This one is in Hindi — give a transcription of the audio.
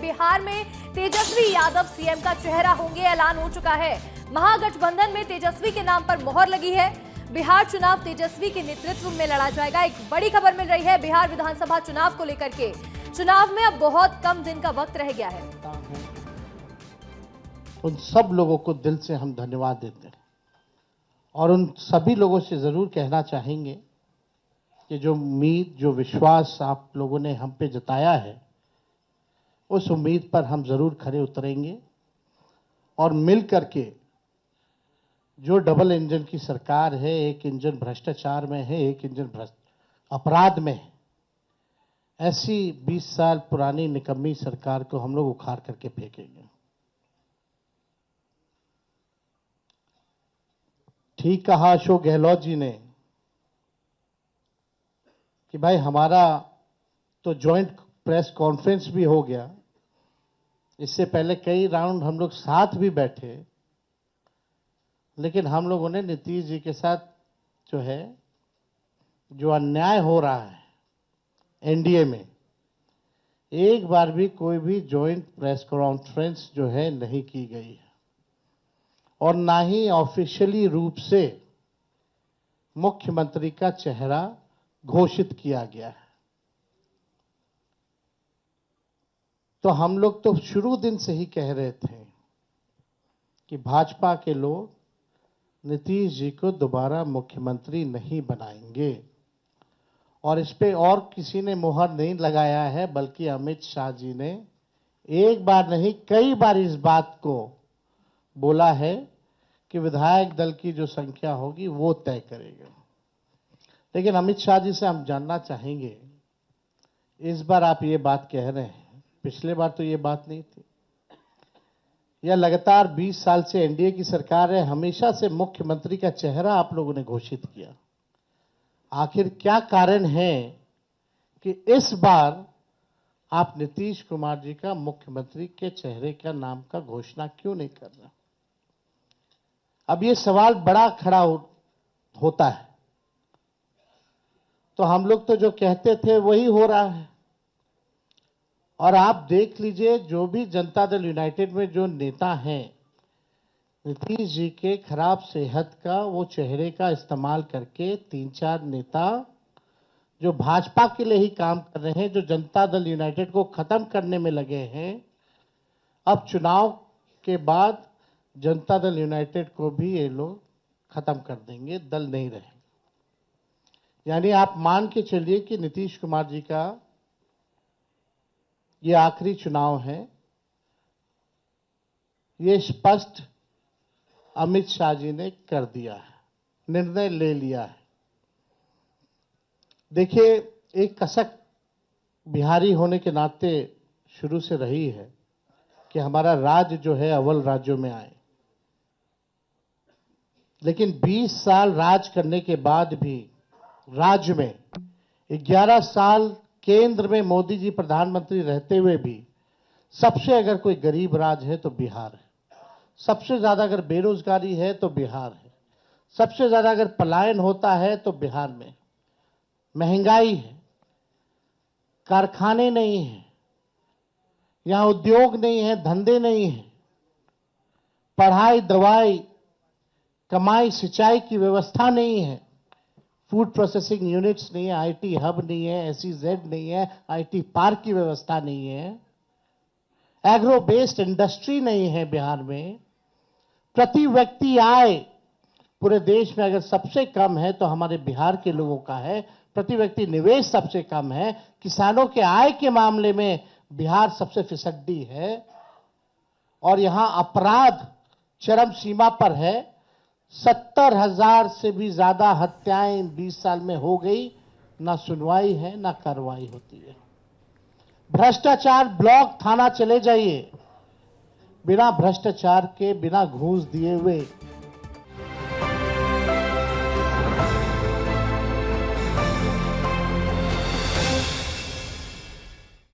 बिहार में तेजस्वी यादव सीएम का चेहरा होंगे, ऐलान हो चुका है। महागठबंधन में तेजस्वी के नाम पर मोहर लगी है। बिहार चुनाव तेजस्वी के नेतृत्व में लड़ा जाएगा। एक बड़ी खबर मिल रही है बिहार विधानसभा चुनाव को लेकर के। चुनाव में अब बहुत कम दिन का वक्त रह गया है। उन सब लोगों को दिल से हम धन्यवाद देते हैं और उन सभी लोगों से जरूर कहना चाहेंगे कि जो उम्मीद, जो विश्वास आप लोगों ने हम पे जताया है, उस उम्मीद पर हम जरूर खरे उतरेंगे और मिल करके जो डबल इंजन की सरकार है, एक इंजन भ्रष्टाचार में है, एक इंजन अपराध में है, ऐसी 20 साल पुरानी निकम्मी सरकार को हम लोग उखाड़ करके फेंकेंगे। ठीक कहा अशोक गहलोत जी ने कि भाई हमारा तो जॉइंट प्रेस कॉन्फ्रेंस भी हो गया, इससे पहले कई राउंड हम लोग साथ भी बैठे, लेकिन हम लोगों ने नीतीश जी के साथ जो अन्याय हो रहा है एनडीए में, एक बार भी कोई भी जॉइंट प्रेस कॉन्फ्रेंस नहीं की गई है और ना ही ऑफिशियली रूप से मुख्यमंत्री का चेहरा घोषित किया गया है। तो हम लोग तो शुरू दिन से ही कह रहे थे कि भाजपा के लोग नीतीश जी को दोबारा मुख्यमंत्री नहीं बनाएंगे और इस पे और किसी ने मुहर नहीं लगाया है, बल्कि अमित शाह जी ने एक बार नहीं कई बार इस बात को बोला है कि विधायक दल की जो संख्या होगी वो तय करेगा। लेकिन अमित शाह जी से हम जानना चाहेंगे, इस बार आप ये बात कह रहे हैं, पिछले बार तो ये बात नहीं थी। यह लगातार 20 साल से एनडीए की सरकार है, हमेशा से मुख्यमंत्री का चेहरा आप लोगों ने घोषित किया। आखिर क्या कारण है कि इस बार आप नीतीश कुमार जी का मुख्यमंत्री के चेहरे का नाम का घोषणा क्यों नहीं कर रहे? अब ये सवाल बड़ा खड़ा होता है। तो हम लोग तो जो कहते थे वही हो रहा है और आप देख लीजिए, जो भी जनता दल यूनाइटेड में जो नेता हैं, नीतीश जी के खराब सेहत का वो चेहरे का इस्तेमाल करके 3-4 नेता जो भाजपा के लिए ही काम कर रहे हैं, जो जनता दल यूनाइटेड को खत्म करने में लगे हैं, अब चुनाव के बाद जनता दल यूनाइटेड को भी ये लोग खत्म कर देंगे, दल नहीं रहेगा। यानी आप मान के चलिए कि नीतीश कुमार जी का ये आखिरी चुनाव है। ये स्पष्ट अमित शाह जी ने कर दिया है, निर्णय ले लिया है। देखिए, एक कसक बिहारी होने के नाते शुरू से रही है कि हमारा राज्य अव्वल राज्यों में आए, लेकिन 20 साल राज करने के बाद भी राज्य में 11 साल केंद्र में मोदी जी प्रधानमंत्री रहते हुए भी सबसे अगर कोई गरीब राज्य है तो बिहार है। सबसे ज्यादा अगर बेरोजगारी है तो बिहार है। सबसे ज्यादा अगर पलायन होता है तो बिहार में। महंगाई है, कारखाने नहीं है, यहां उद्योग नहीं है, धंधे नहीं है, पढ़ाई, दवाई, कमाई, सिंचाई की व्यवस्था नहीं है, फूड प्रोसेसिंग यूनिट्स नहीं है, आईटी हब नहीं है, SEZ नहीं है, आईटी पार्क की व्यवस्था नहीं है, एग्रो बेस्ड इंडस्ट्री नहीं है बिहार में। प्रति व्यक्ति आय पूरे देश में अगर सबसे कम है तो हमारे बिहार के लोगों का है। प्रति व्यक्ति निवेश सबसे कम है। किसानों के आय के मामले में बिहार सबसे फिसड्डी है और यहां अपराध चरम सीमा पर है। 70,000 से भी ज्यादा हत्याएं 20 साल में हो गई, ना सुनवाई है ना कार्रवाई होती है। भ्रष्टाचार ब्लॉक थाना चले जाइए, बिना भ्रष्टाचार के, बिना घूस दिए हुए